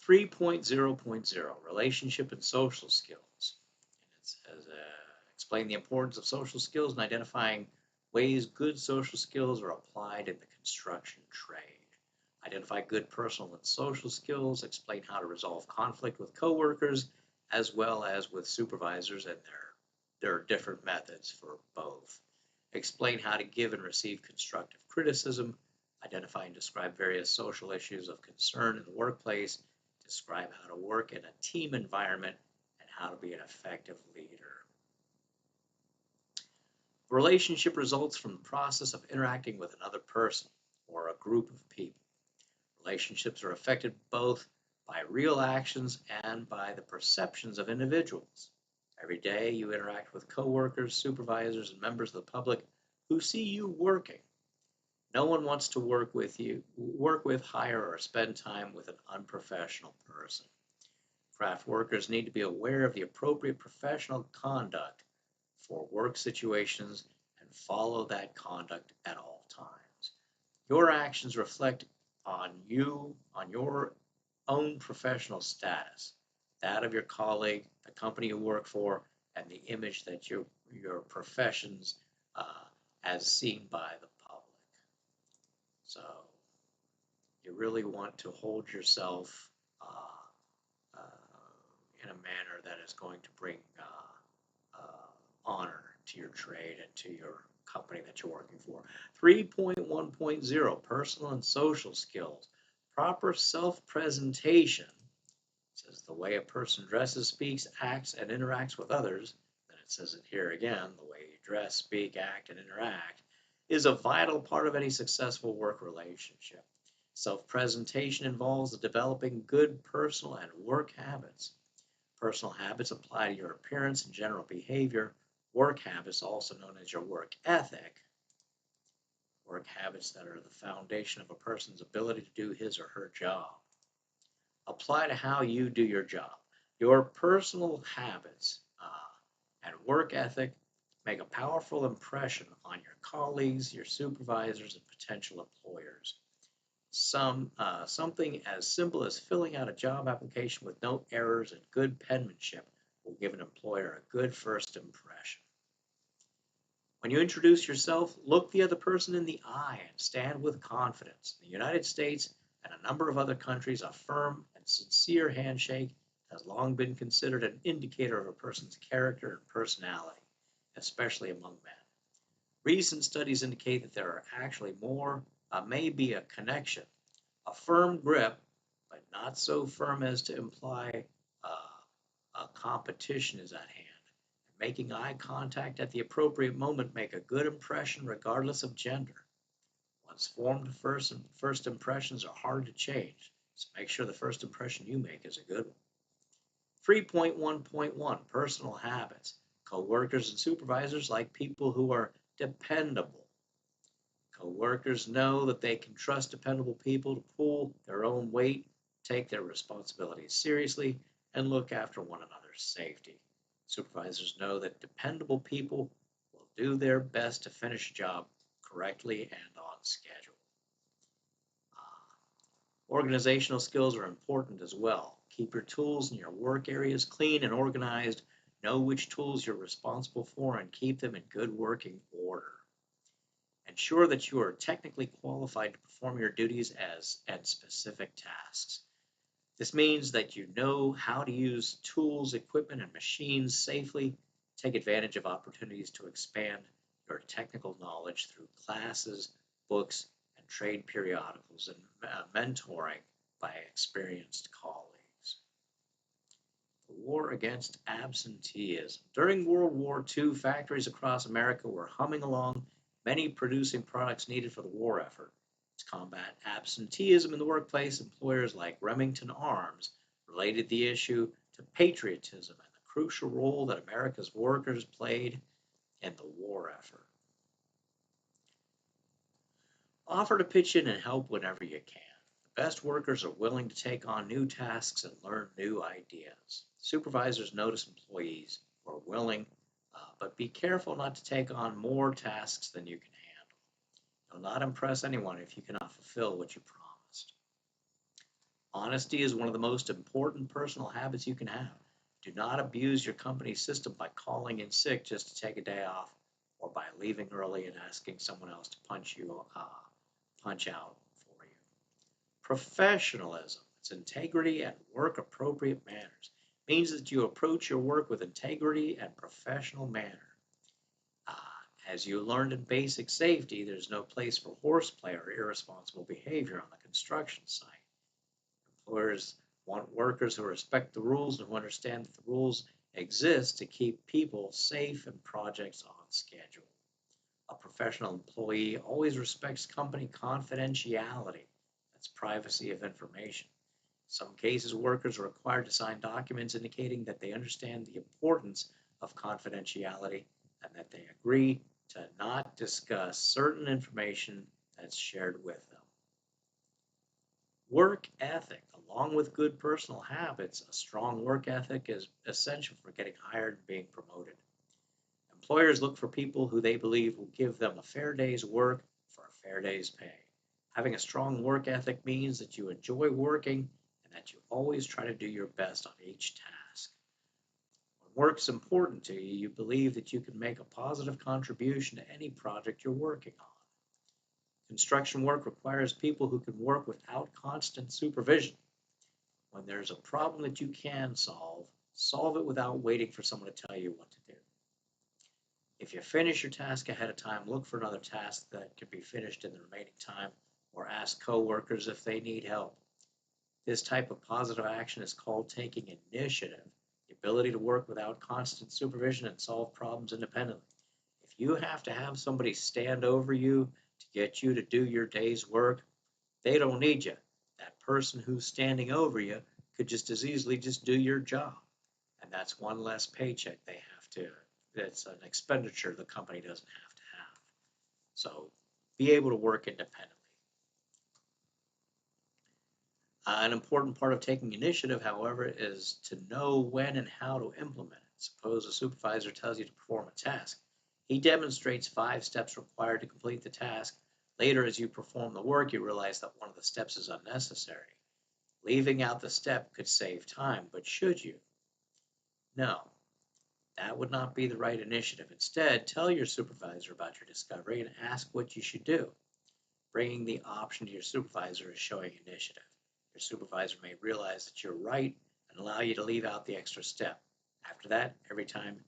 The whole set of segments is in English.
3.0.0 Relationship and Social Skills. And it says, explain the importance of social skills and identifying ways good social skills are applied in the construction trade. Identify good personal and social skills, explain how to resolve conflict with coworkers as well as with supervisors, and there are different methods for both. Explain how to give and receive constructive criticism, identify and describe various social issues of concern in the workplace, describe how to work in a team environment, and how to be an effective leader. A relationship results from the process of interacting with another person or a group of people. Relationships are affected both by real actions and by the perceptions of individuals. Every day you interact with coworkers, supervisors, and members of the public who see you working. No one wants to work with, hire, or spend time with an unprofessional person. Craft workers need to be aware of the appropriate professional conduct for work situations and follow that conduct at all times. Your actions reflect on your own professional status, that of your colleague, the company you work for, and the image that your professions as seen by the public. So you really want to hold yourself in a manner that is going to bring honor to your trade and to your company that you're working for. 3.1.0 Personal and Social Skills. Proper self-presentation says the way a person dresses, speaks, acts, and interacts with others. Then it says it here again, the way you dress, speak, act, and interact is a vital part of any successful work relationship. Self-presentation involves the developing good personal and work habits. Personal habits apply to your appearance and general behavior. Work habits, also known as your work ethic, work habits that are the foundation of a person's ability to do his or her job, apply to how you do your job. Your personal habits and work ethic make a powerful impression on your colleagues, your supervisors, and potential employers. Something as simple as filling out a job application with no errors and good penmanship will give an employer a good first impression. When you introduce yourself, look the other person in the eye and stand with confidence. In the United States and a number of other countries, a firm and sincere handshake has long been considered an indicator of a person's character and personality, especially among men. Recent studies indicate that there are actually may be a connection, a firm grip, but not so firm as to imply a competition is at hand. Making eye contact at the appropriate moment make a good impression regardless of gender. Once formed, first impressions are hard to change, so make sure the first impression you make is a good one. 3.1.1 Personal habits. Co-workers and supervisors like people who are dependable. Co-workers know that they can trust dependable people to pull their own weight, take their responsibilities seriously, and look after one another's safety. Supervisors know that dependable people will do their best to finish a job correctly and on schedule. Organizational skills are important as well. Keep your tools in your work areas clean and organized. Know which tools you're responsible for and keep them in good working order. Ensure that you are technically qualified to perform your duties and specific tasks. This means that you know how to use tools, equipment, and machines safely. Take advantage of opportunities to expand your technical knowledge through classes, books, and trade periodicals and mentoring by experienced colleagues. The war against absenteeism. During World War II, factories across America were humming along, many producing products needed for the war effort. To combat absenteeism in the workplace, employers like Remington Arms related the issue to patriotism and the crucial role that America's workers played in the war effort. Offer to pitch in and help whenever you can. The best workers are willing to take on new tasks and learn new ideas. Supervisors notice employees who are willing, but be careful not to take on more tasks than you can handle. You'll not impress anyone if you cannot fulfill what you promised. Honesty is one of the most important personal habits you can have. Do not abuse your company's system by calling in sick just to take a day off or by leaving early and asking someone else to punch out for you. Professionalism, it's integrity and work appropriate manners. Means that you approach your work with integrity and professional manner. Uh, as you learned in basic safety, there's no place for horseplay or irresponsible behavior on the construction site. Employers want workers who respect the rules and who understand that the rules exist to keep people safe and projects on schedule. A professional employee always respects company confidentiality. That's privacy of information. In some cases, workers are required to sign documents indicating that they understand the importance of confidentiality and that they agree to not discuss certain information that's shared with them. Work ethic, along with good personal habits, a strong work ethic is essential for getting hired and being promoted. Employers look for people who they believe will give them a fair day's work for a fair day's pay. Having a strong work ethic means that you enjoy working and that you always try to do your best on each task. When work's important to you, you believe that you can make a positive contribution to any project you're working on. Construction work requires people who can work without constant supervision. When there's a problem that you can solve it without waiting for someone to tell you what to do. If you finish your task ahead of time, look for another task that can be finished in the remaining time or ask coworkers if they need help. This type of positive action is called taking initiative, the ability to work without constant supervision and solve problems independently. If you have to have somebody stand over you to get you to do your day's work, they don't need you. That person who's standing over you could just as easily just do your job. And that's one less paycheck it's an expenditure the company doesn't have to have. So be able to work independently. An important part of taking initiative, however, is to know when and how to implement it. Suppose a supervisor tells you to perform a task. He demonstrates 5 steps required to complete the task. Later, as you perform the work, you realize that one of the steps is unnecessary. Leaving out the step could save time, but should you? No, that would not be the right initiative. Instead, tell your supervisor about your discovery and ask what you should do. Bringing the option to your supervisor is showing initiative. Your supervisor may realize that you're right and allow you to leave out the extra step. After that, every time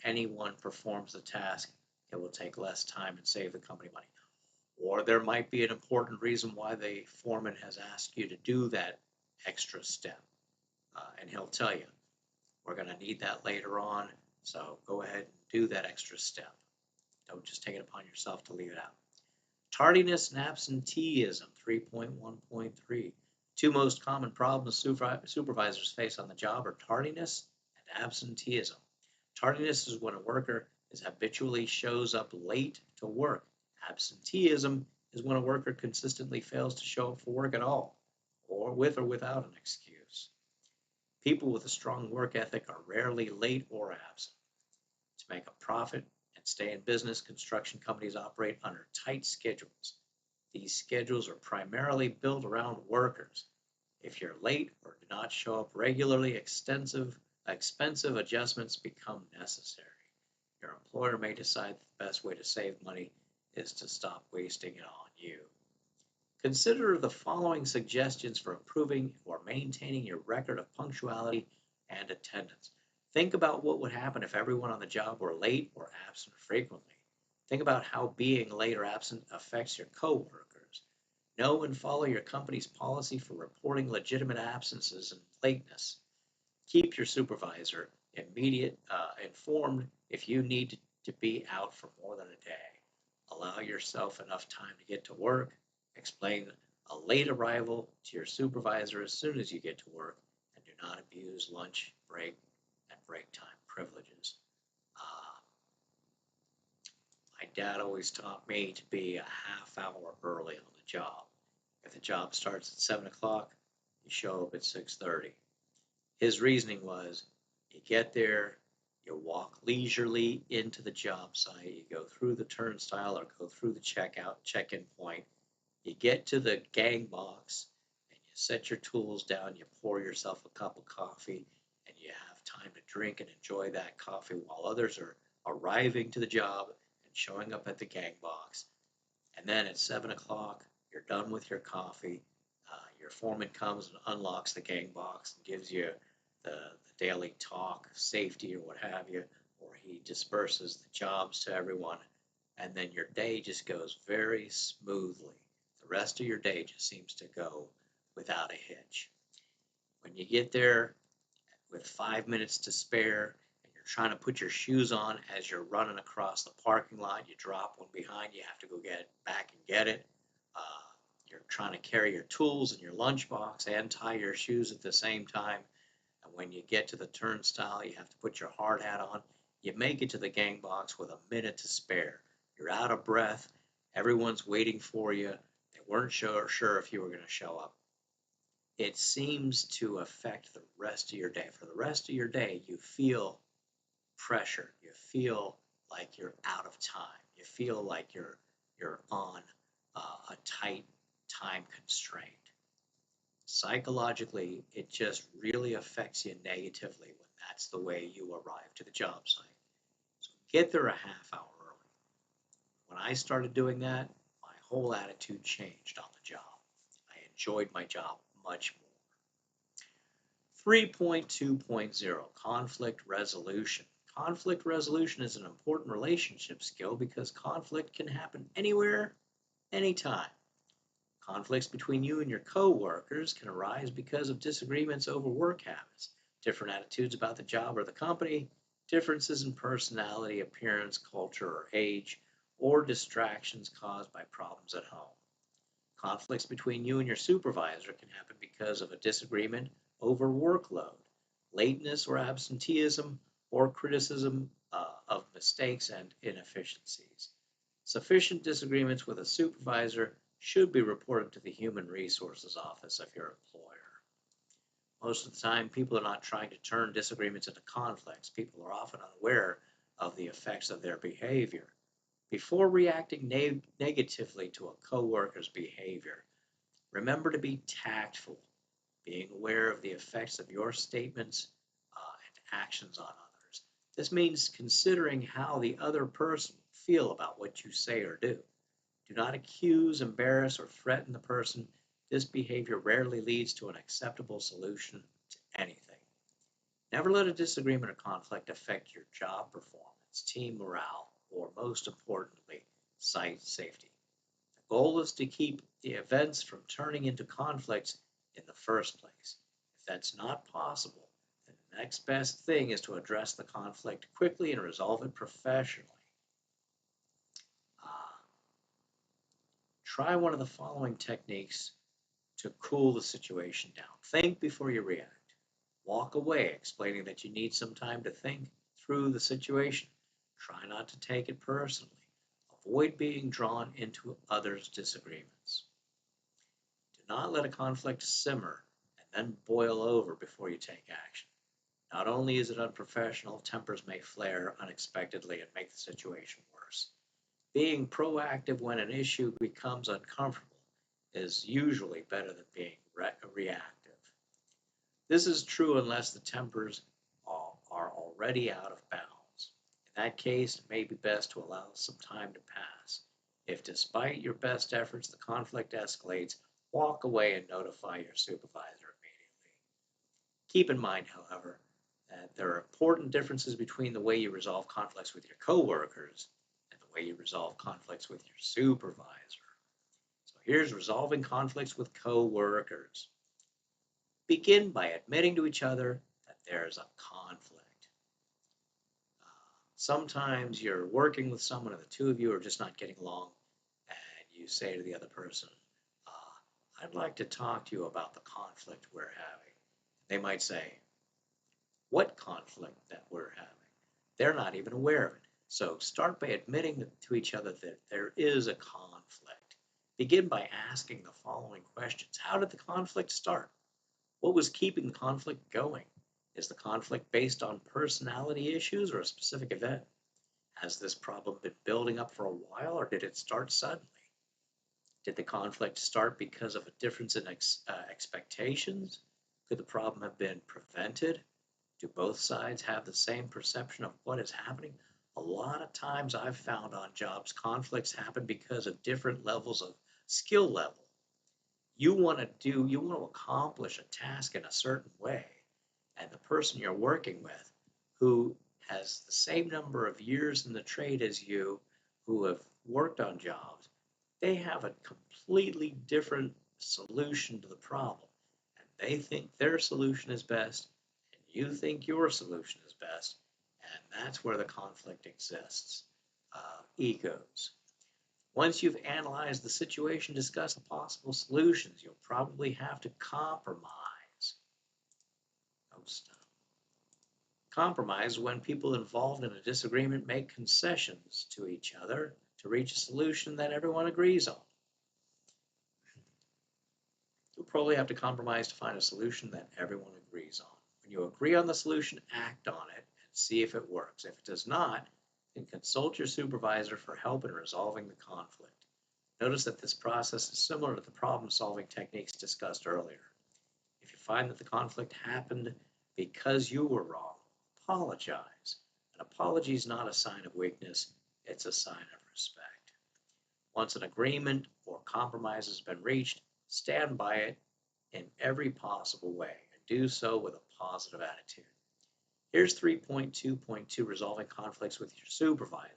anyone performs the task, it will take less time and save the company money. Or there might be an important reason why the foreman has asked you to do that extra step. And he'll tell you, we're going to need that later on, so go ahead and do that extra step. Don't just take it upon yourself to leave it out. Tardiness and absenteeism, 3.1.3. 2 most common problems supervisors face on the job are tardiness and absenteeism. Tardiness is when a worker habitually shows up late to work. Absenteeism is when a worker consistently fails to show up for work at all, or with or without an excuse. People with a strong work ethic are rarely late or absent. To make a profit and stay in business, construction companies operate under tight schedules. These schedules are primarily built around workers. If you're late or do not show up regularly, expensive adjustments become necessary. Your employer may decide that the best way to save money is to stop wasting it on you. Consider the following suggestions for improving or maintaining your record of punctuality and attendance. Think about what would happen if everyone on the job were late or absent frequently. Think about how being late or absent affects your coworkers. Know and follow your company's policy for reporting legitimate absences and lateness. Keep your supervisor informed if you need to be out for more than a day. Allow yourself enough time to get to work. Explain a late arrival to your supervisor as soon as you get to work, and do not abuse lunch, break, and break time privileges. My dad always taught me to be a half hour early on the job. If the job starts at 7 o'clock, you show up at 6:30. His reasoning was, you get there, you walk leisurely into the job site, you go through the turnstile or go through the check-in point, you get to the gang box, and you set your tools down, you pour yourself a cup of coffee, and you have time to drink and enjoy that coffee while others are arriving to the job and showing up at the gang box. And then at 7 o'clock, you're done with your coffee. Your foreman comes and unlocks the gang box and gives you the daily talk, safety, or what have you, or he disperses the jobs to everyone. And then your day just goes very smoothly. The rest of your day just seems to go without a hitch. When you get there with 5 minutes to spare and you're trying to put your shoes on as you're running across the parking lot, you drop one behind, you have to go get it back and get it. You're trying to carry your tools in your lunchbox and tie your shoes at the same time. And when you get to the turnstile, you have to put your hard hat on. You make it to the gang box with a minute to spare. You're out of breath. Everyone's waiting for you. They weren't sure if you were going to show up. It seems to affect the rest of your day. For the rest of your day, you feel pressure. You feel like you're out of time. You feel like you're on a tight time constraint. Psychologically, it just really affects you negatively when that's the way you arrive to the job site. So get there a half hour early. When I started doing that, my whole attitude changed on the job. I enjoyed my job much more. 3.2.0, conflict resolution. Conflict resolution is an important relationship skill because conflict can happen anywhere, anytime. Conflicts between you and your co-workers can arise because of disagreements over work habits, different attitudes about the job or the company, differences in personality, appearance, culture, or age, or distractions caused by problems at home. Conflicts between you and your supervisor can happen because of a disagreement over workload, lateness or absenteeism, or criticism of mistakes and inefficiencies. Sufficient disagreements with a supervisor should be reported to the Human Resources Office of your employer. Most of the time, people are not trying to turn disagreements into conflicts. People are often unaware of the effects of their behavior. Before reacting negatively to a coworker's behavior, remember to be tactful, being aware of the effects of your statements and actions on others. This means considering how the other person will feel about what you say or do. Do not accuse, embarrass, or threaten the person. This behavior rarely leads to an acceptable solution to anything. Never let a disagreement or conflict affect your job performance, team morale, or most importantly, site safety. The goal is to keep the events from turning into conflicts in the first place. If that's not possible, then the next best thing is to address the conflict quickly and resolve it professionally. Try one of the following techniques to cool the situation down. Think before you react. Walk away, explaining that you need some time to think through the situation. Try not to take it personally. Avoid being drawn into others' disagreements. Do not let a conflict simmer and then boil over before you take action. Not only is it unprofessional, tempers may flare unexpectedly and make the situation worse. Being proactive when an issue becomes uncomfortable is usually better than being reactive. This is true unless the tempers are already out of bounds. In that case, it may be best to allow some time to pass. If despite your best efforts the conflict escalates, walk away and notify your supervisor immediately. Keep in mind, however, that there are important differences between the way you resolve conflicts with your coworkers and the way you resolve conflicts with your supervisor. So here's resolving conflicts with coworkers. Begin by admitting to each other that there's a conflict. Sometimes you're working with someone and the two of you are just not getting along, and you say to the other person, I'd like to talk to you about the conflict we're having. They might say, what conflict that we're having? They're not even aware of it. So start by admitting to each other that there is a conflict. Begin by asking the following questions. How did the conflict start? What was keeping the conflict going? Is the conflict based on personality issues or a specific event? Has this problem been building up for a while or did it start suddenly? Did the conflict start because of a difference in expectations? Could the problem have been prevented? Do both sides have the same perception of what is happening? A lot of times I've found on jobs, conflicts happen because of different levels of skill level. You want to accomplish a task in a certain way, and the person you're working with who has the same number of years in the trade as you, who have worked on jobs, they have a completely different solution to the problem. And they think their solution is best, and you think your solution is best, and that's where the conflict exists. Egos. Once you've analyzed the situation, discuss the possible solutions, you'll probably have to compromise. Oh, stop. Compromise when people involved in a disagreement make concessions to each other to reach a solution that everyone agrees on. You'll probably have to compromise to find a solution that everyone agrees on. When you agree on the solution, act on it and see if it works. If it does not, then consult your supervisor for help in resolving the conflict. Notice that this process is similar to the problem-solving techniques discussed earlier. If you find that the conflict happened because you were wrong, apologize. An apology is not a sign of weakness, it's a sign of respect. Once an agreement or compromise has been reached, stand by it in every possible way and do so with a positive attitude. Here's 3.2.2, resolving conflicts with your supervisor.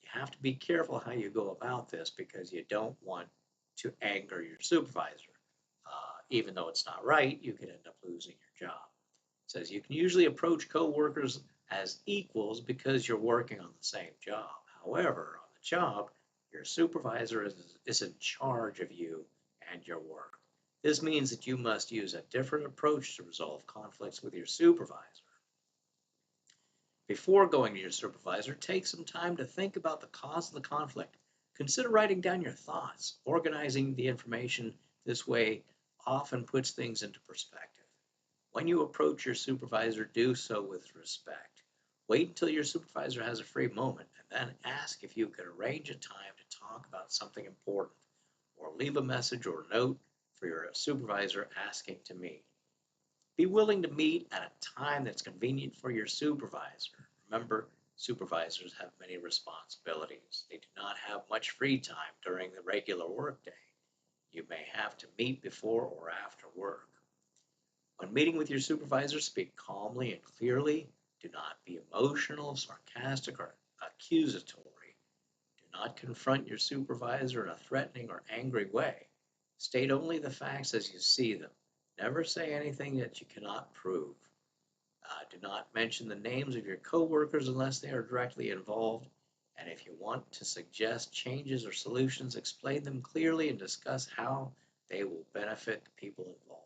You have to be careful how you go about this because you don't want to anger your supervisor. Even though it's not right, you could end up losing your job. It says you can usually approach coworkers as equals because you're working on the same job. However, on the job, your supervisor is in charge of you and your work. This means that you must use a different approach to resolve conflicts with your supervisor. Before going to your supervisor, take some time to think about the cause of the conflict. Consider writing down your thoughts. Organizing the information this way often puts things into perspective. When you approach your supervisor, do so with respect. Wait until your supervisor has a free moment and then ask if you could arrange a time to talk about something important, or leave a message or note for your supervisor asking to meet. Be willing to meet at a time that's convenient for your supervisor. Remember, supervisors have many responsibilities. They do not have much free time during the regular workday. You may have to meet before or after work. When meeting with your supervisor, speak calmly and clearly. Do not be emotional, sarcastic, or accusatory. Do not confront your supervisor in a threatening or angry way. State only the facts as you see them. Never say anything that you cannot prove. Do not mention the names of your coworkers unless they are directly involved. And if you want to suggest changes or solutions, explain them clearly and discuss how they will benefit the people involved.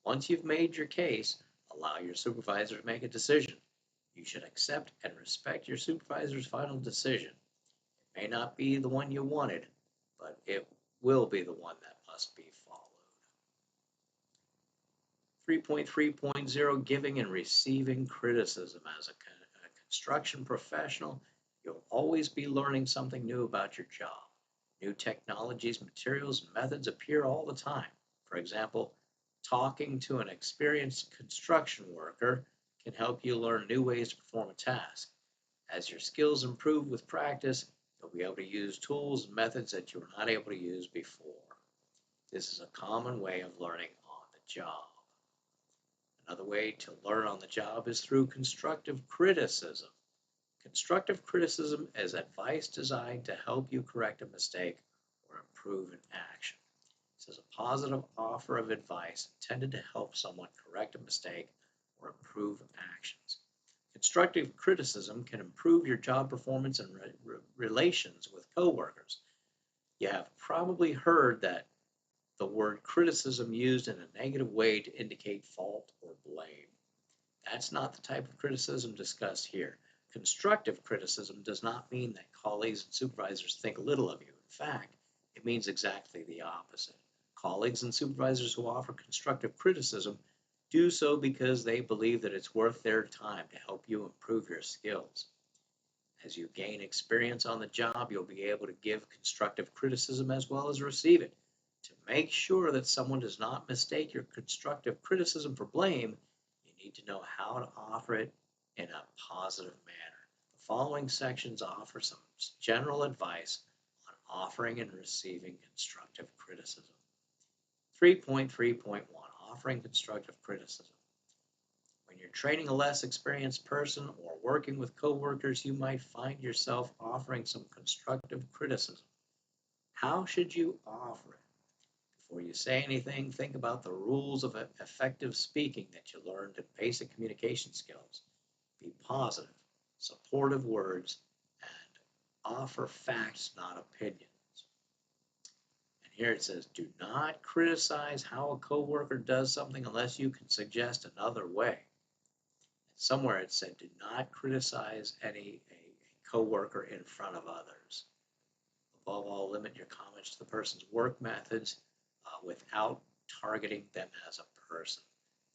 Once you've made your case, allow your supervisor to make a decision. You should accept and respect your supervisor's final decision. It may not be the one you wanted, but it will be the one that must be followed. 3.3.0, giving and receiving criticism. As a construction professional, you'll always be learning something new about your job. New technologies, materials, and methods appear all the time. For example, talking to an experienced construction worker can help you learn new ways to perform a task. As your skills improve with practice, you'll be able to use tools and methods that you were not able to use before. This is a common way of learning on the job. Another way to learn on the job is through constructive criticism. Constructive criticism is advice designed to help you correct a mistake or improve an action. This is a positive offer of advice intended to help someone correct a mistake or improve actions. Constructive criticism can improve your job performance and relations with coworkers. You have probably heard that the word criticism used in a negative way to indicate fault or blame. That's not the type of criticism discussed here. Constructive criticism does not mean that colleagues and supervisors think little of you. In fact, it means exactly the opposite. Colleagues and supervisors who offer constructive criticism do so because they believe that it's worth their time to help you improve your skills. As you gain experience on the job, you'll be able to give constructive criticism as well as receive it. To make sure that someone does not mistake your constructive criticism for blame, you need to know how to offer it in a positive manner. The following sections offer some general advice on offering and receiving constructive criticism. 3.3.1 Offering constructive criticism. When you're training a less experienced person or working with coworkers, you might find yourself offering some constructive criticism. How should you offer it? Before you say anything, think about the rules of effective speaking that you learned in basic communication skills. Be positive, supportive words, and offer facts, not opinions. And here it says, do not criticize how a coworker does something unless you can suggest another way. Somewhere it said, do not criticize a coworker in front of others. Above all, limit your comments to the person's work methods without targeting them as a person.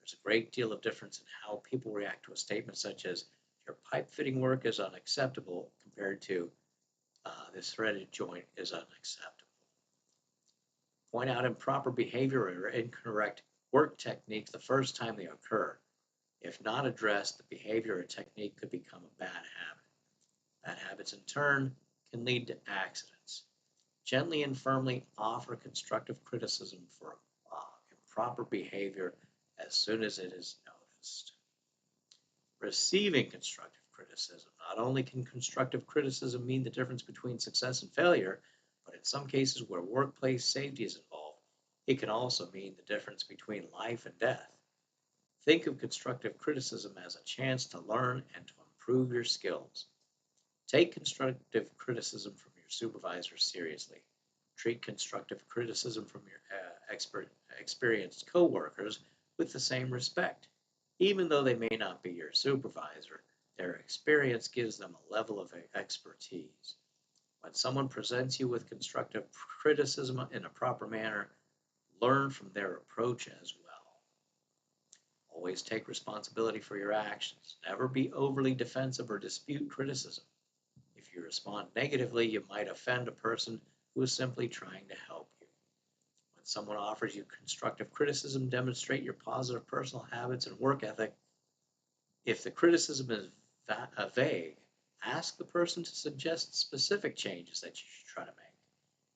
There's a great deal of difference in how people react to a statement such as, your pipe fitting work is unacceptable, compared to this threaded joint is unacceptable. Point out improper behavior or incorrect work techniques the first time they occur. If not addressed, the behavior or technique could become a bad habit. Bad habits, in turn, can lead to accidents. Gently and firmly offer constructive criticism for improper behavior as soon as it is noticed. Receiving constructive criticism. Not only can constructive criticism mean the difference between success and failure, but in some cases where workplace safety is involved, it can also mean the difference between life and death. Think of constructive criticism as a chance to learn and to improve your skills. Take constructive criticism from your supervisor seriously. Treat constructive criticism from your experienced coworkers with the same respect. Even though they may not be your supervisor, their experience gives them a level of expertise. When someone presents you with constructive criticism in a proper manner, learn from their approach as well. Always take responsibility for your actions. Never be overly defensive or dispute criticism. If you respond negatively, you might offend a person who is simply trying to help you. When someone offers you constructive criticism, demonstrate your positive personal habits and work ethic. If the criticism is vague, ask the person to suggest specific changes that you should try to make.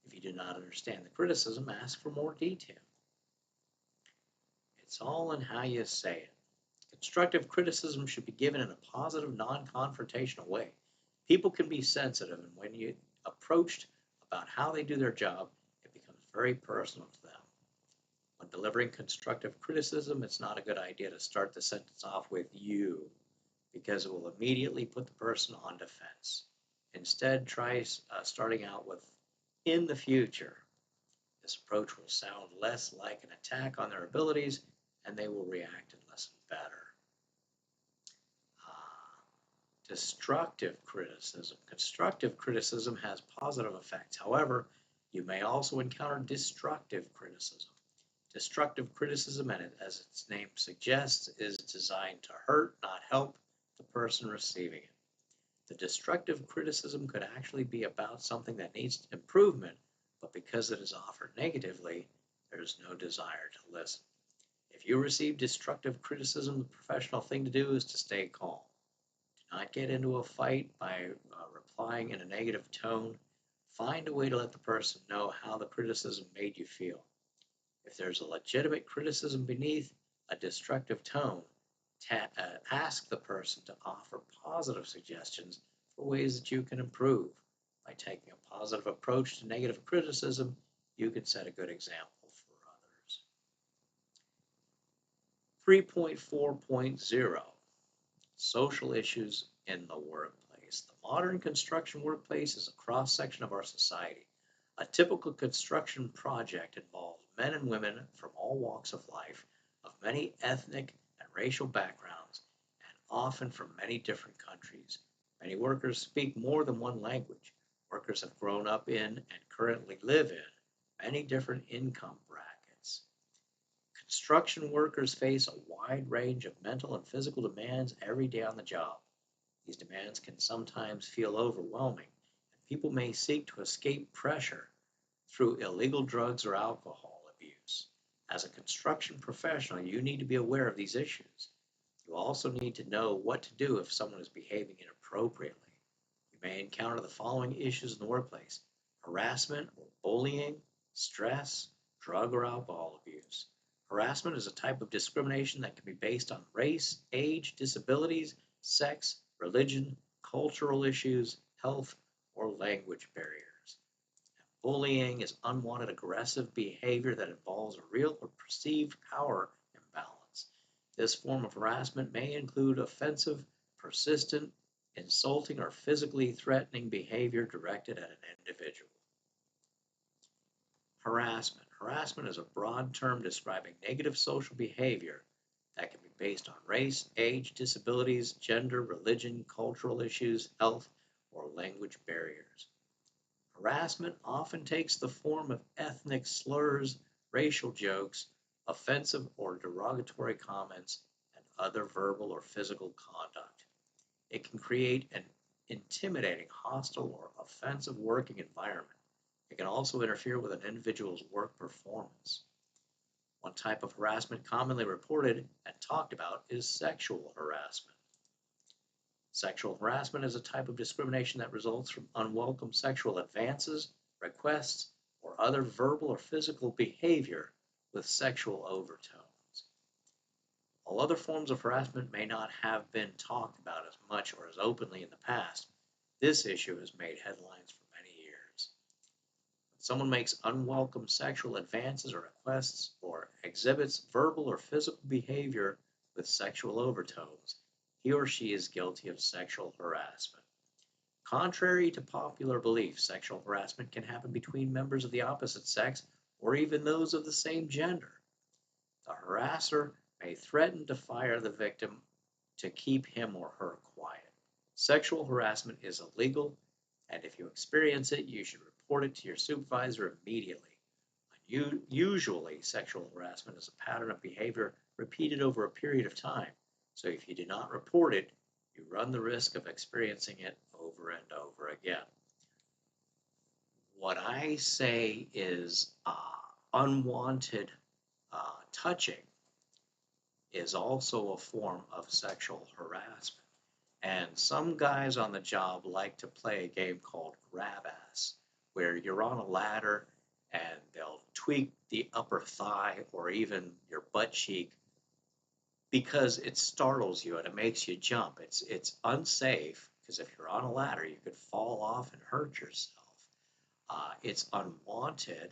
If you do not understand the criticism, ask for more detail. It's all in how you say it. Constructive criticism should be given in a positive, non-confrontational way. People can be sensitive, and when you approached about how they do their job, it becomes very personal to them. When delivering constructive criticism, it's not a good idea to start the sentence off with you, because it will immediately put the person on defense. Instead, try starting out with, in the future. This approach will sound less like an attack on their abilities, and they will react and listen better. Destructive criticism. Constructive criticism has positive effects. However, you may also encounter destructive criticism. Destructive criticism, as its name suggests, is designed to hurt, not help the person receiving it. The destructive criticism could actually be about something that needs improvement, but because it is offered negatively, there is no desire to listen. If you receive destructive criticism, the professional thing to do is to stay calm. Do not get into a fight by replying in a negative tone. Find a way to let the person know how the criticism made you feel. If there's a legitimate criticism beneath a destructive tone, ask the person to offer positive suggestions for ways that you can improve. By taking a positive approach to negative criticism, you can set a good example for others. 3.4.0 Social issues in the workplace. The modern construction workplace is a cross-section of our society. A typical construction project involves men and women from all walks of life, of many ethnic and racial backgrounds, and often from many different countries. Many workers speak more than one language. Workers have grown up in and currently live in many different income brackets. Construction workers face a wide range of mental and physical demands every day on the job. These demands can sometimes feel overwhelming, and people may seek to escape pressure through illegal drugs or alcohol abuse. As a construction professional, you need to be aware of these issues. You also need to know what to do if someone is behaving inappropriately. You may encounter the following issues in the workplace: harassment or bullying, stress, drug or alcohol abuse. Harassment is a type of discrimination that can be based on race, age, disabilities, sex, religion, cultural issues, health, or language barriers. Bullying is unwanted aggressive behavior that involves a real or perceived power imbalance. This form of harassment may include offensive, persistent, insulting, or physically threatening behavior directed at an individual. Harassment. Harassment is a broad term describing negative social behavior that can be based on race, age, disabilities, gender, religion, cultural issues, health, or language barriers. Harassment often takes the form of ethnic slurs, racial jokes, offensive or derogatory comments, and other verbal or physical conduct. It can create an intimidating, hostile, or offensive working environment. It can also interfere with an individual's work performance. One type of harassment commonly reported and talked about is sexual harassment. Sexual harassment is a type of discrimination that results from unwelcome sexual advances, requests, or other verbal or physical behavior with sexual overtones. While other forms of harassment may not have been talked about as much or as openly in the past, this issue has made headlines for many years. When someone makes unwelcome sexual advances or requests or exhibits verbal or physical behavior with sexual overtones, he or she is guilty of sexual harassment. Contrary to popular belief, sexual harassment can happen between members of the opposite sex or even those of the same gender. The harasser may threaten to fire the victim to keep him or her quiet. Sexual harassment is illegal, and if you experience it, you should report it to your supervisor immediately. Usually, sexual harassment is a pattern of behavior repeated over a period of time. So if you do not report it, you run the risk of experiencing it over and over again. What I say is unwanted touching is also a form of sexual harassment. And some guys on the job like to play a game called grab ass, where you're on a ladder and they'll tweak the upper thigh or even your butt cheek because it startles you and it makes you jump. It's unsafe because if you're on a ladder, you could fall off and hurt yourself. It's unwanted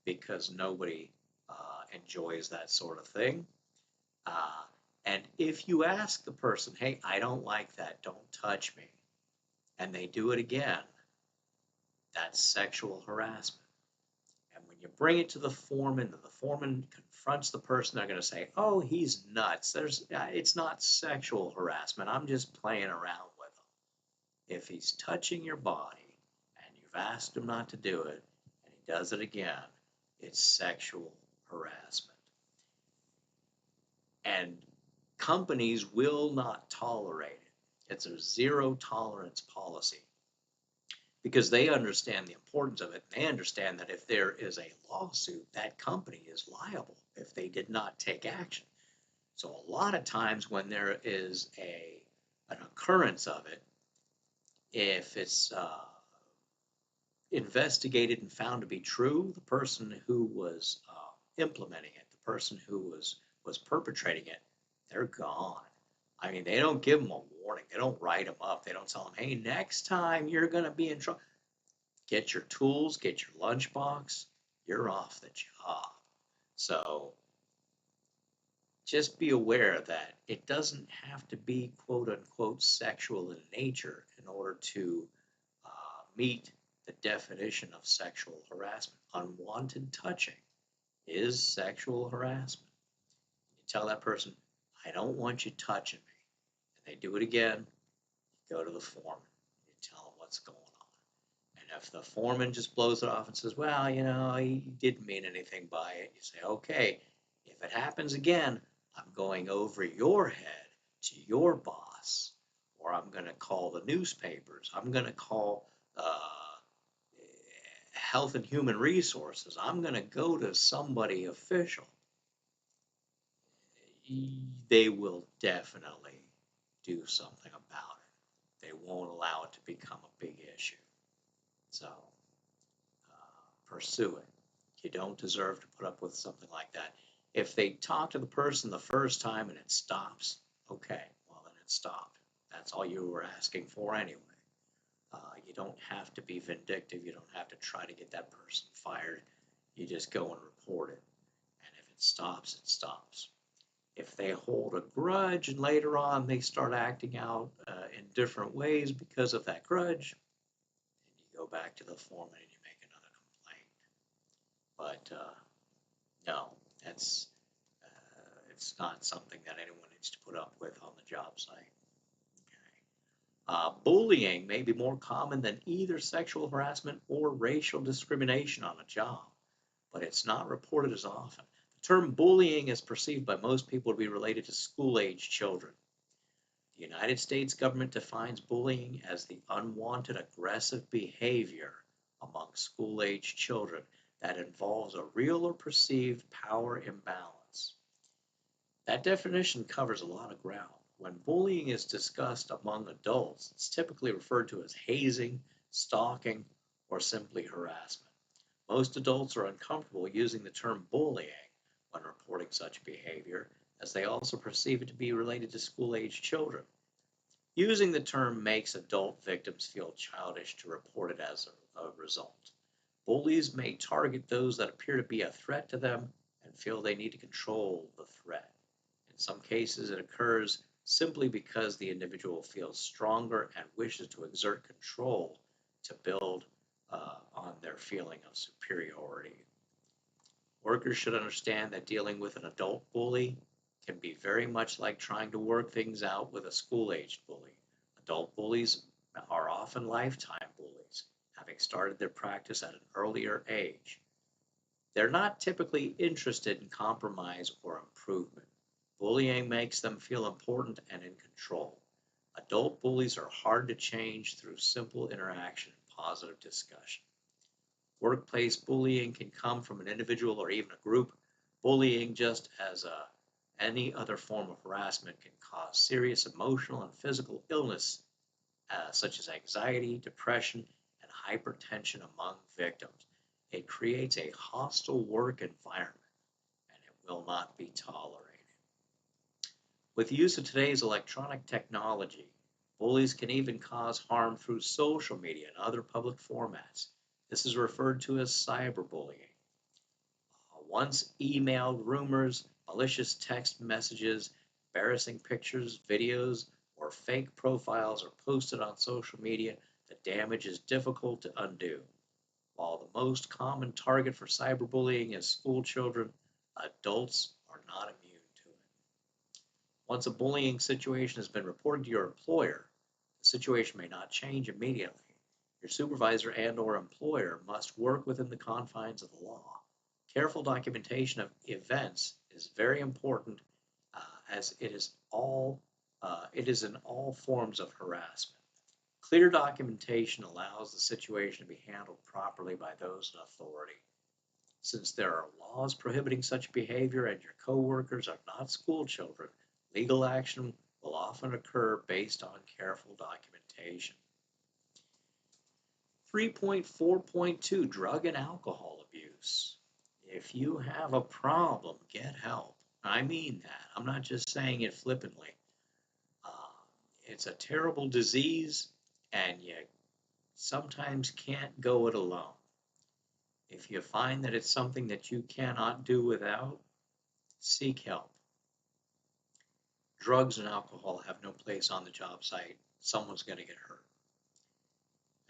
because nobody enjoys that sort of thing. Uh, and if you ask the person, hey, I don't like that, don't touch me, and they do it again, that's sexual harassment. And when you bring it to the foreman, and the foreman confronts the person, they're going to say, "Oh, he's nuts. It's not sexual harassment. I'm just playing around with him." If he's touching your body and you've asked him not to do it, and he does it again, it's sexual harassment. And companies will not tolerate it. It's a zero tolerance policy, because they understand the importance of it. And they understand that if there is a lawsuit, that company is liable if they did not take action. So a lot of times when there is an occurrence of it, if it's investigated and found to be true, the person who was implementing it, the person who was perpetrating it, they're gone. I mean, they don't give them a warning. They don't write them up. They don't tell them, hey, next time you're going to be in trouble. Get your tools, get your lunchbox. You're off the job. So just be aware that it doesn't have to be quote unquote sexual in nature in order to meet the definition of sexual harassment. Unwanted touching is sexual harassment. You tell that person, I don't want you touching me. And they do it again, you go to the foreman. You tell them what's going on. And if the foreman just blows it off and says, well, he didn't mean anything by it, you say, okay, if it happens again, I'm going over your head to your boss, or I'm going to call the newspapers. I'm going to call Health and Human Resources. I'm going to go to somebody official. They will definitely do something about it. They won't allow it to become a big issue. So pursue it. You don't deserve to put up with something like that. If they talk to the person the first time and it stops, okay, well then it stopped. That's all you were asking for anyway. You don't have to be vindictive. You don't have to try to get that person fired. You just go and report it. And if it stops, it stops. If they hold a grudge and later on they start acting out in different ways because of that grudge, then you go back to the foreman and you make another complaint. But no, it's not something that anyone needs to put up with on the job site. Bullying may be more common than either sexual harassment or racial discrimination on a job, but it's not reported as often. The term bullying is perceived by most people to be related to school-age children. The United States government defines bullying as the unwanted aggressive behavior among school-age children that involves a real or perceived power imbalance. That definition covers a lot of ground. When bullying is discussed among adults, it's typically referred to as hazing, stalking, or simply harassment. Most adults are uncomfortable using the term bullying when reporting such behavior, as they also perceive it to be related to school-age children. Using the term makes adult victims feel childish to report it as a result. Bullies may target those that appear to be a threat to them and feel they need to control the threat. In some cases, it occurs simply because the individual feels stronger and wishes to exert control to build on their feeling of superiority. Workers should understand that dealing with an adult bully can be very much like trying to work things out with a school-aged bully. Adult bullies are often lifetime bullies, having started their practice at an earlier age. They're not typically interested in compromise or improvement. Bullying makes them feel important and in control. Adult bullies are hard to change through simple interaction and positive discussion. Workplace bullying can come from an individual or even a group. Bullying, just as any other form of harassment, can cause serious emotional and physical illness, such as anxiety, depression, and hypertension among victims. It creates a hostile work environment, and it will not be tolerated. With the use of today's electronic technology, bullies can even cause harm through social media and other public formats. This is referred to as cyberbullying. Once emailed rumors, malicious text messages, embarrassing pictures, videos, or fake profiles are posted on social media, the damage is difficult to undo. While the most common target for cyberbullying is school children, adults are not immune. Once a bullying situation has been reported to your employer, the situation may not change immediately. Your supervisor and/or employer must work within the confines of the law. Careful documentation of events is very important, as it is in all forms of harassment. Clear documentation allows the situation to be handled properly by those in authority. Since there are laws prohibiting such behavior and your coworkers are not school children, legal action will often occur based on careful documentation. 3.4.2 Drug and Alcohol Abuse. If you have a problem, get help. I mean that. I'm not just saying it flippantly. It's a terrible disease, and you sometimes can't go it alone. If you find that it's something that you cannot do without, seek help. Drugs and alcohol have no place on the job site. Someone's going to get hurt.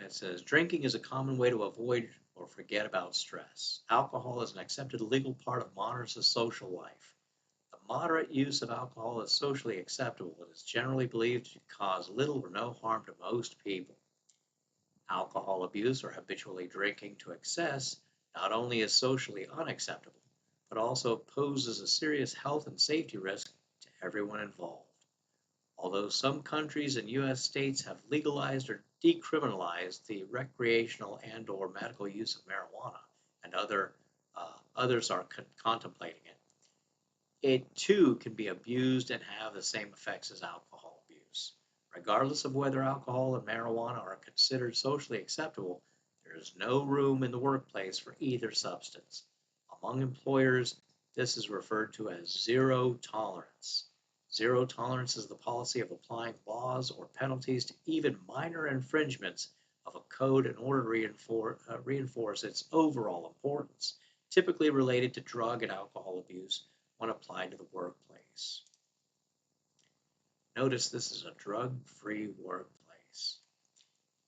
It says, drinking is a common way to avoid or forget about stress. Alcohol is an accepted legal part of modern social life. The moderate use of alcohol is socially acceptable and is generally believed to cause little or no harm to most people. Alcohol abuse or habitually drinking to excess not only is socially unacceptable, but also poses a serious health and safety risk to everyone involved. Although some countries and U.S. states have legalized or decriminalized the recreational and/or medical use of marijuana, and others are contemplating it, it too can be abused and have the same effects as alcohol abuse. Regardless of whether alcohol and marijuana are considered socially acceptable, there is no room in the workplace for either substance. Among employers, this is referred to as zero tolerance. Zero tolerance is the policy of applying laws or penalties to even minor infringements of a code in order to reinforce its overall importance, typically related to drug and alcohol abuse when applied to the workplace. Notice this is a drug-free workplace.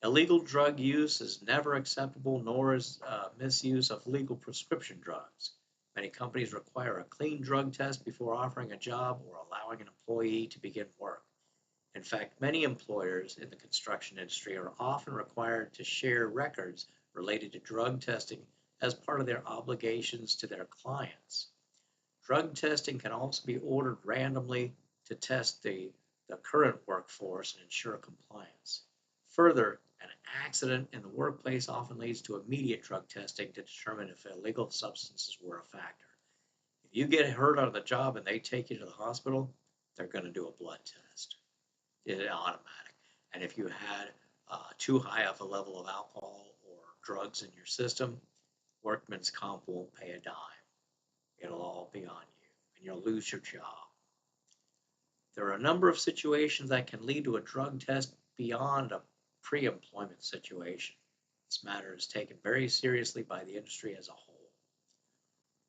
Illegal drug use is never acceptable, nor is misuse of legal prescription drugs. Many companies require a clean drug test before offering a job or allowing an employee to begin work. In fact, many employers in the construction industry are often required to share records related to drug testing as part of their obligations to their clients. Drug testing can also be ordered randomly to test the current workforce and ensure compliance. Further, an accident in the workplace often leads to immediate drug testing to determine if illegal substances were a factor. If you get hurt on the job and they take you to the hospital, they're going to do a blood test. It's automatic. And if you had too high of a level of alcohol or drugs in your system, workman's comp won't pay a dime. It'll all be on you, and you'll lose your job. There are a number of situations that can lead to a drug test beyond a pre-employment situation. This matter is taken very seriously by the industry as a whole.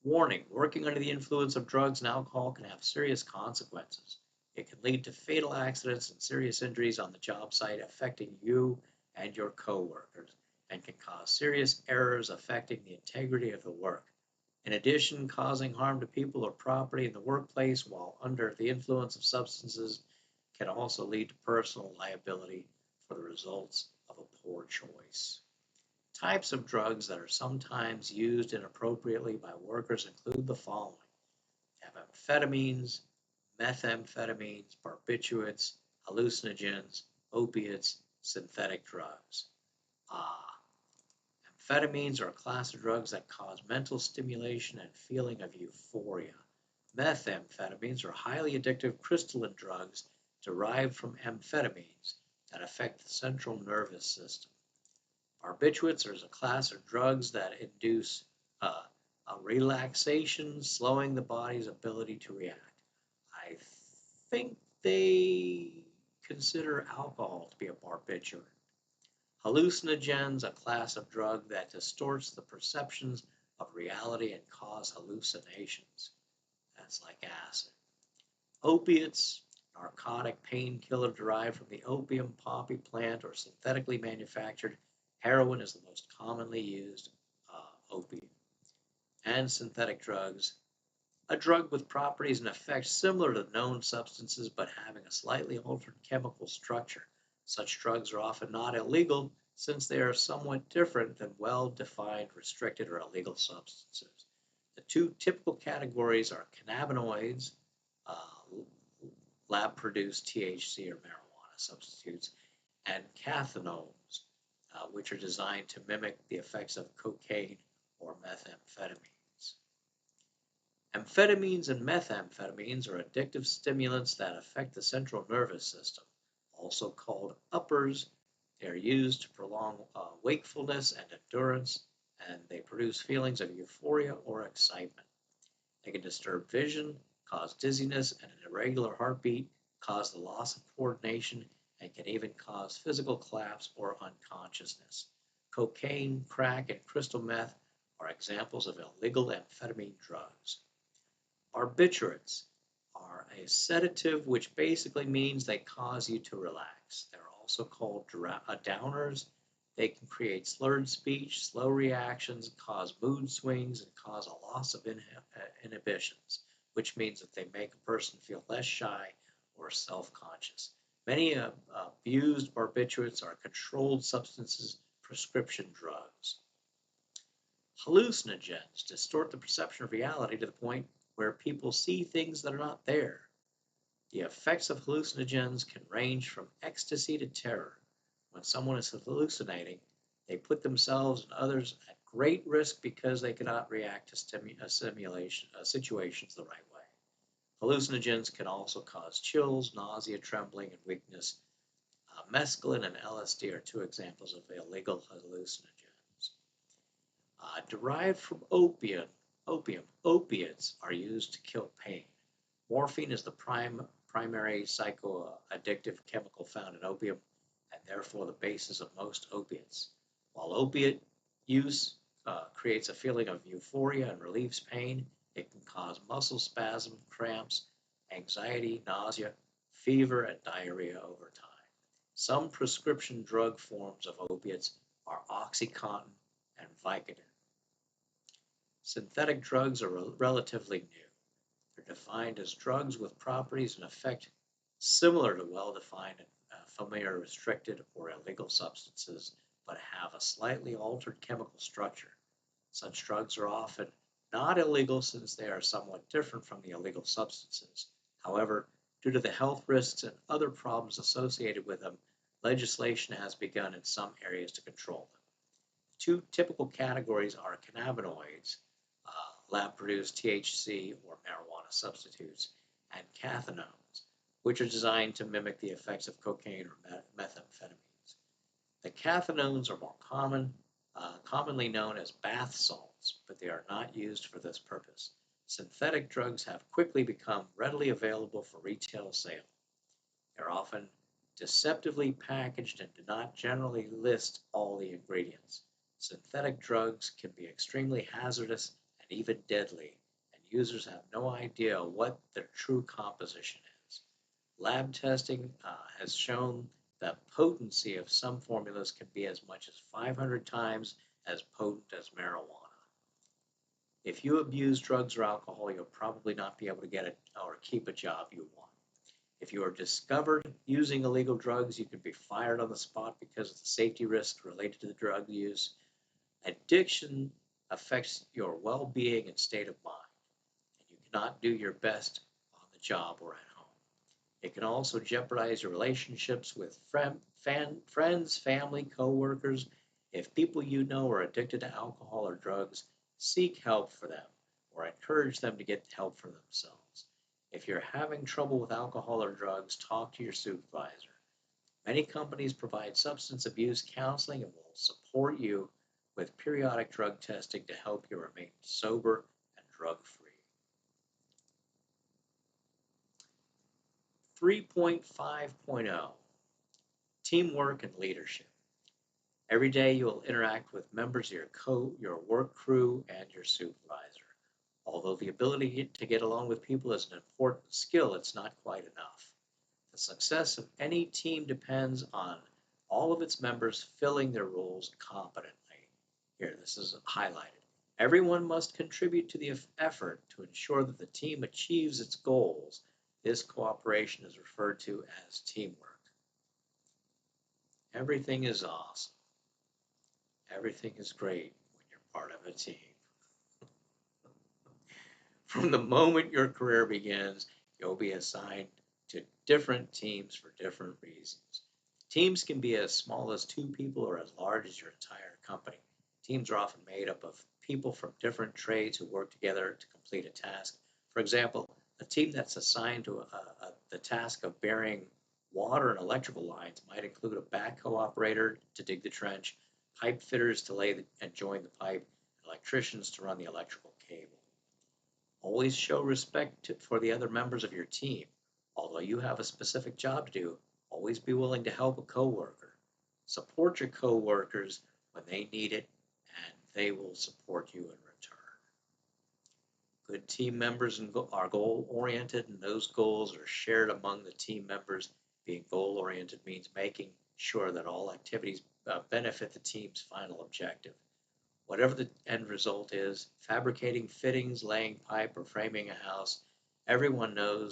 Warning: working under the influence of drugs and alcohol can have serious consequences. It can lead to fatal accidents and serious injuries on the job site, affecting you and your coworkers, and can cause serious errors affecting the integrity of the work. In addition, causing harm to people or property in the workplace while under the influence of substances can also lead to personal liability for the results of a poor choice. Types of drugs that are sometimes used inappropriately by workers include the following: you have amphetamines, methamphetamines, barbiturates, hallucinogens, opiates, synthetic drugs. Amphetamines are a class of drugs that cause mental stimulation and feeling of euphoria. Methamphetamines are highly addictive crystalline drugs derived from amphetamines that affect the central nervous system. Barbiturates are a class of drugs that induce a relaxation, slowing the body's ability to react. I think they consider alcohol to be a barbiturate. Hallucinogens, a class of drug that distorts the perceptions of reality and cause hallucinations. That's like acid. Opiates, narcotic painkiller derived from the opium poppy plant or synthetically manufactured. Heroin is the most commonly used opiate. And synthetic drugs, a drug with properties and effects similar to known substances but having a slightly altered chemical structure. Such drugs are often not illegal since they are somewhat different than well-defined, restricted, or illegal substances. The two typical categories are cannabinoids, lab-produced THC or marijuana substitutes, and cathinones, which are designed to mimic the effects of cocaine or methamphetamines. Amphetamines and methamphetamines are addictive stimulants that affect the central nervous system. Also called uppers, they are used to prolong wakefulness and endurance, and they produce feelings of euphoria or excitement. They can disturb vision, cause dizziness and an irregular heartbeat, cause the loss of coordination, and can even cause physical collapse or unconsciousness. Cocaine, crack, and crystal meth are examples of illegal amphetamine drugs. Barbiturates are a sedative, which basically means they cause you to relax. They're also called downers. They can create slurred speech, slow reactions, cause mood swings, and cause a loss of inhibitions, which means that they make a person feel less shy or self-conscious. Many abused barbiturates are controlled substances, prescription drugs. Hallucinogens distort the perception of reality to the point where people see things that are not there. The effects of hallucinogens can range from ecstasy to terror. When someone is hallucinating, they put themselves and others at great risk because they cannot react to situations the right way. Hallucinogens can also cause chills, nausea, trembling, and weakness. Mescaline and LSD are two examples of illegal hallucinogens. Derived from opiates are used to kill pain. Morphine is the primary psychoaddictive chemical found in opium and therefore the basis of most opiates. While opiate use creates a feeling of euphoria and relieves pain, it can cause muscle spasm, cramps, anxiety, nausea, fever, and diarrhea over time. Some prescription drug forms of opiates are OxyContin and Vicodin. Synthetic drugs are relatively new. They're defined as drugs with properties and effect similar to well-defined and familiar restricted or illegal substances, but have a slightly altered chemical structure. Such drugs are often not illegal since they are somewhat different from the illegal substances. However, due to the health risks and other problems associated with them, legislation has begun in some areas to control them. Two typical categories are cannabinoids, lab-produced THC or marijuana substitutes, and cathinones, which are designed to mimic the effects of cocaine or methamphetamines. The cathinones are more commonly known as bath salts, but they are not used for this purpose. Synthetic drugs have quickly become readily available for retail sale. They're often deceptively packaged and do not generally list all the ingredients. Synthetic drugs can be extremely hazardous and even deadly, and users have no idea what their true composition is. Lab testing has shown that potency of some formulas can be as much as 500 times as potent as marijuana. If you abuse drugs or alcohol, you'll probably not be able to get it or keep a job you want. If you are discovered using illegal drugs, you can be fired on the spot because of the safety risks related to the drug use. Addiction affects your well-being and state of mind, and you cannot do your best on the job or at home. It can also jeopardize your relationships with friends, family, co-workers. If people you know are addicted to alcohol or drugs, seek help for them or encourage them to get help for themselves. If you're having trouble with alcohol or drugs, talk to your supervisor. Many companies provide substance abuse counseling and will support you with periodic drug testing to help you remain sober and drug-free. 3.5.0 Teamwork and Leadership. Every day you will interact with members of your work crew and your supervisor. Although the ability to get along with people is an important skill, it's not quite enough. The success of any team depends on all of its members filling their roles competently. Here, this is highlighted. Everyone must contribute to the effort to ensure that the team achieves its goals. This cooperation is referred to as teamwork. Everything is awesome. Everything is great when you're part of a team. From the moment your career begins, you'll be assigned to different teams for different reasons. Teams can be as small as 2 people or as large as your entire company. Teams are often made up of people from different trades who work together to complete a task. For example, a team that's assigned to the task of burying water and electrical lines might include a backhoe operator to dig the trench, pipe fitters to lay and join the pipe, and electricians to run the electrical cable. Always show respect for the other members of your team. Although you have a specific job to do, always be willing to help a coworker. Support your coworkers when they need it, and they will support you in return. Good team members are goal-oriented, and those goals are shared among the team members. Being goal-oriented means making sure that all activities benefit the team's final objective. Whatever the end result is, fabricating fittings, laying pipe, or framing a house, everyone on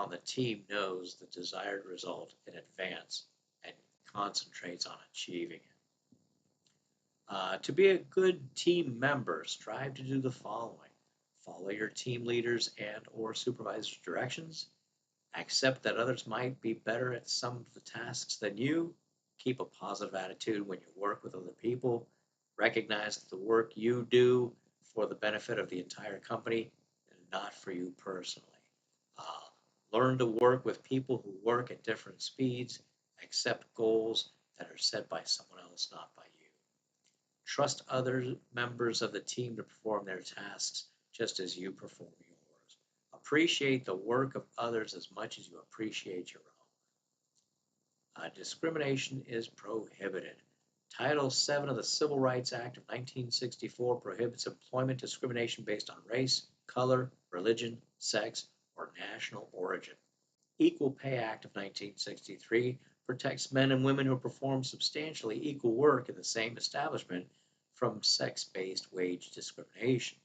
the team knows the desired result in advance and concentrates on achieving it. To be a good team member, strive to do the following. Follow your team leaders and or supervisors' directions. Accept that others might be better at some of the tasks than you. Keep a positive attitude when you work with other people. Recognize that the work you do for the benefit of the entire company and not for you personally. Uh, Learn to work with people who work at different speeds. Accept goals that are set by someone else, not by you. Trust other members of the team to perform their tasks just as you perform yours. Appreciate the work of others as much as you appreciate your own. Discrimination is prohibited. Title VII of the Civil Rights Act of 1964 prohibits employment discrimination based on race, color, religion, sex, or national origin. Equal Pay Act of 1963 protects men and women who perform substantially equal work in the same establishment from sex-based wage discrimination.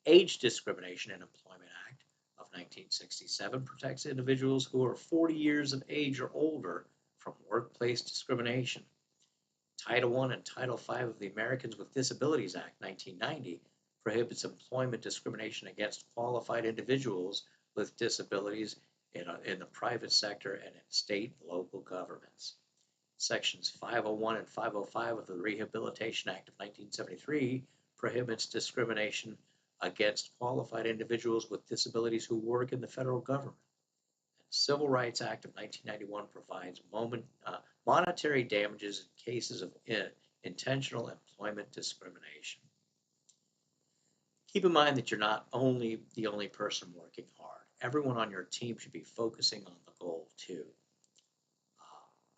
Age Discrimination in Employment Act of 1967 protects individuals who are 40 years of age or older from workplace discrimination. Title I and Title V of the Americans with Disabilities Act 1990 prohibits employment discrimination against qualified individuals with disabilities in the private sector and in state and local governments. Sections 501 and 505 of the Rehabilitation Act of 1973 prohibits discrimination against qualified individuals with disabilities who work in the federal government. And Civil Rights Act of 1991 provides monetary damages in cases of intentional employment discrimination. Keep in mind that you're not the only person working hard. Everyone on your team should be focusing on the goal too.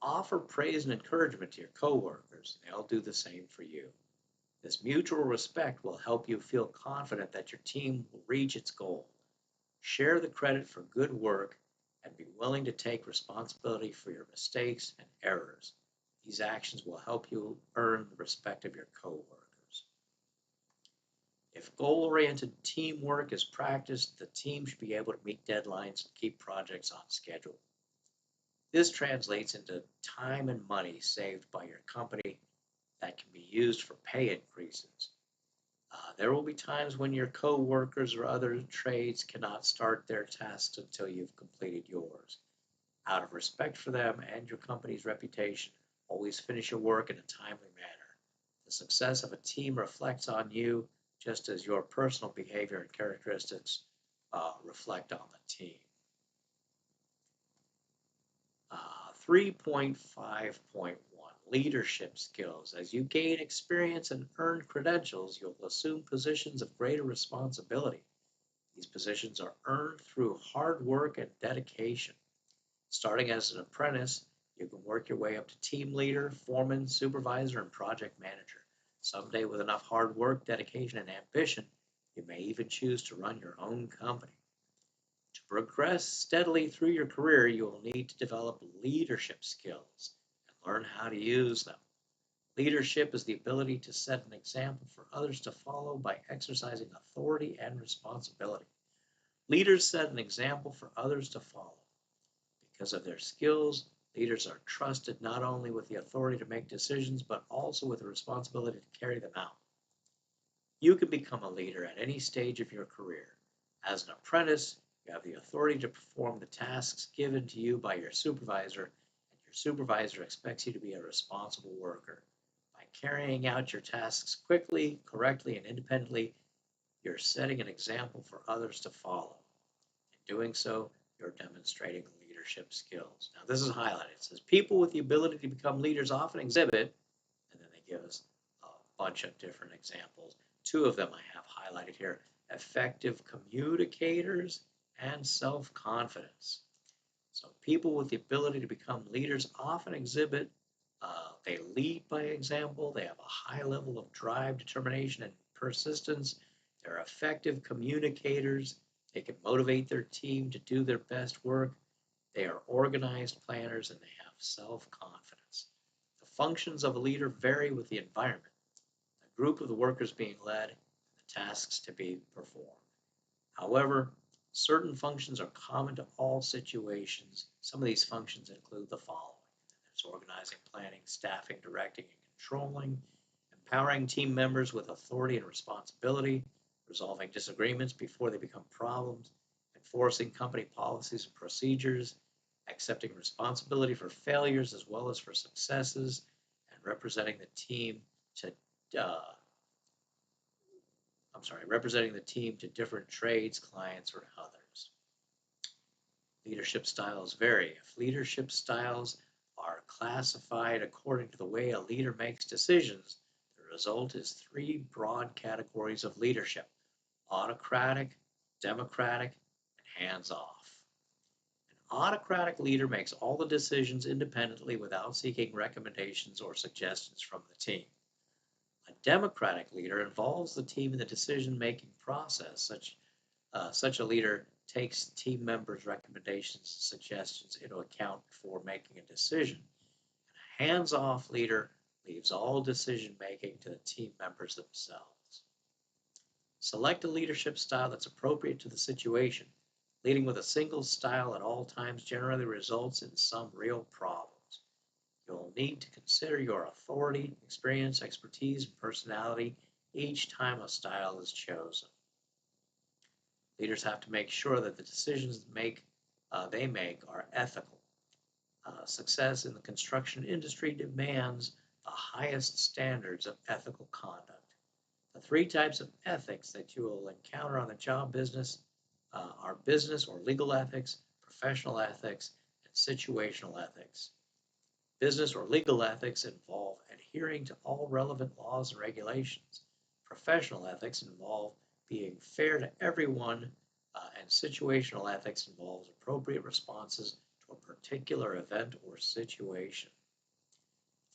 Offer praise and encouragement to your coworkers. They'll do the same for you. This mutual respect will help you feel confident that your team will reach its goal. Share the credit for good work and be willing to take responsibility for your mistakes and errors. These actions will help you earn the respect of your coworkers. If goal-oriented teamwork is practiced, the team should be able to meet deadlines and keep projects on schedule. This translates into time and money saved by your company that can be used for pay increases. There will be times when your co-workers or other trades cannot start their tasks until you've completed yours. Out of respect for them and your company's reputation, always finish your work in a timely manner. The success of a team reflects on you just as your personal behavior and characteristics reflect on the team. 3.5.1 Leadership Skills. As you gain experience and earn credentials, you'll assume positions of greater responsibility. These positions are earned through hard work and dedication. Starting as an apprentice, you can work your way up to team leader, foreman, supervisor, and project manager. Someday, with enough hard work, dedication, and ambition, you may even choose to run your own company. To progress steadily through your career, you will need to develop leadership skills and learn how to use them. Leadership is the ability to set an example for others to follow by exercising authority and responsibility. Leaders set an example for others to follow. Because of their skills, leaders are trusted not only with the authority to make decisions, but also with the responsibility to carry them out. You can become a leader at any stage of your career. As an apprentice, you have the authority to perform the tasks given to you by your supervisor, and your supervisor expects you to be a responsible worker. By carrying out your tasks quickly, correctly, and independently, you're setting an example for others to follow. In doing so, you're demonstrating leadership skills. Now, this is highlighted. It says people with the ability to become leaders often exhibit, and then they give us a bunch of different examples. Two of them I have highlighted here: effective communicators and self-confidence. So people with the ability to become leaders often exhibit, they lead by example, they have a high level of drive, determination, and persistence. They're effective communicators. They can motivate their team to do their best work. They are organized planners, and they have self-confidence. The functions of a leader vary with the environment, the group of the workers being led, and the tasks to be performed. However, certain functions are common to all situations. Some of these functions include the following. There's organizing, planning, staffing, directing, and controlling, empowering team members with authority and responsibility, resolving disagreements before they become problems, enforcing company policies and procedures, accepting responsibility for failures as well as for successes, and to uh, representing the team to different trades, clients, or others. Leadership styles vary. If leadership styles are classified according to the way a leader makes decisions, the result is three broad categories of leadership: autocratic, democratic, and hands-off. An autocratic leader makes all the decisions independently without seeking recommendations or suggestions from the team. A democratic leader involves the team in the decision-making process. Such a leader takes team members' recommendations and suggestions into account before making a decision. A hands-off leader leaves all decision-making to the team members themselves. Select a leadership style that's appropriate to the situation. Leading with a single style at all times generally results in some real problems. You'll need to consider your authority, experience, expertise, and personality each time a style is chosen. Leaders have to make sure that the decisions they make are ethical. Success in the construction industry demands the highest standards of ethical conduct. The three types of ethics that you will encounter on the job are business or legal ethics, professional ethics, and situational ethics. Business or legal ethics involve adhering to all relevant laws and regulations. Professional ethics involve being fair to everyone, and situational ethics involves appropriate responses to a particular event or situation.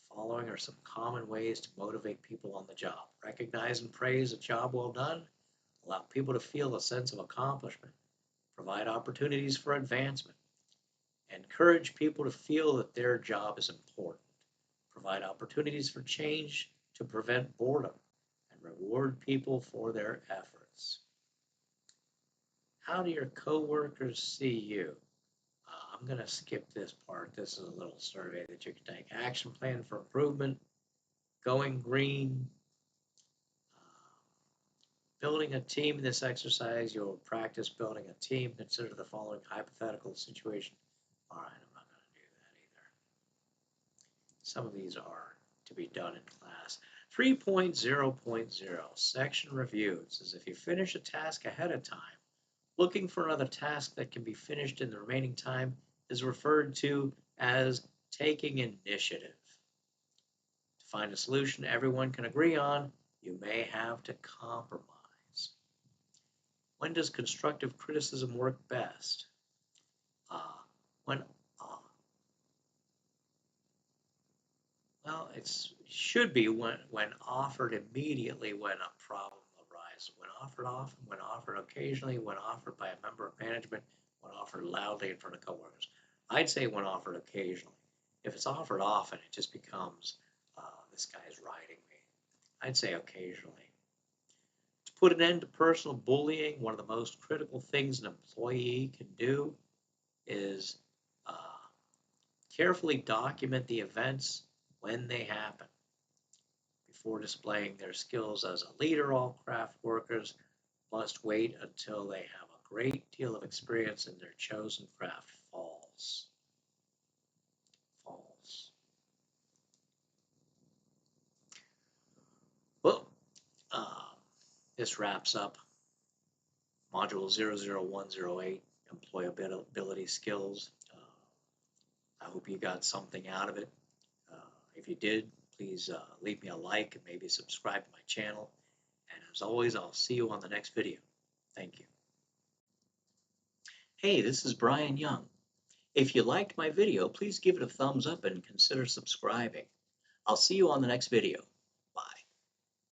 The following are some common ways to motivate people on the job. Recognize and praise a job well done. Allow people to feel a sense of accomplishment. Provide opportunities for advancement. Encourage people to feel that their job is important. Provide opportunities for change to prevent boredom, and reward people for their efforts. How do your coworkers see you? I'm going to skip this part. This is a little survey that you can take. Action plan for improvement, going green, building a team. In this exercise, you'll practice building a team. Consider the following hypothetical situation. All right, I'm not going to do that either. Some of these are to be done in class. 3.0.0, section review. It says if you finish a task ahead of time, looking for another task that can be finished in the remaining time is referred to as taking initiative. To find a solution everyone can agree on, you may have to compromise. When does constructive criticism work best? When Well, it should be when offered immediately when a problem arises. When offered often, when offered occasionally, when offered by a member of management, when offered loudly in front of coworkers. I'd say when offered occasionally. If it's offered often, it just becomes, this guy's riding me. I'd say occasionally. To put an end to personal bullying, one of the most critical things an employee can do is carefully document the events when they happen. Before displaying their skills as a leader, all craft workers must wait until they have a great deal of experience in their chosen craft. False. False. Well, this wraps up Module 00108, Employability Skills. I hope you got something out of it. If you did, please leave me a like and maybe subscribe to my channel. And as always, I'll see you on the next video. Thank you. Hey, this is Brian Young. If you liked my video, please give it a thumbs up and consider subscribing. I'll see you on the next video.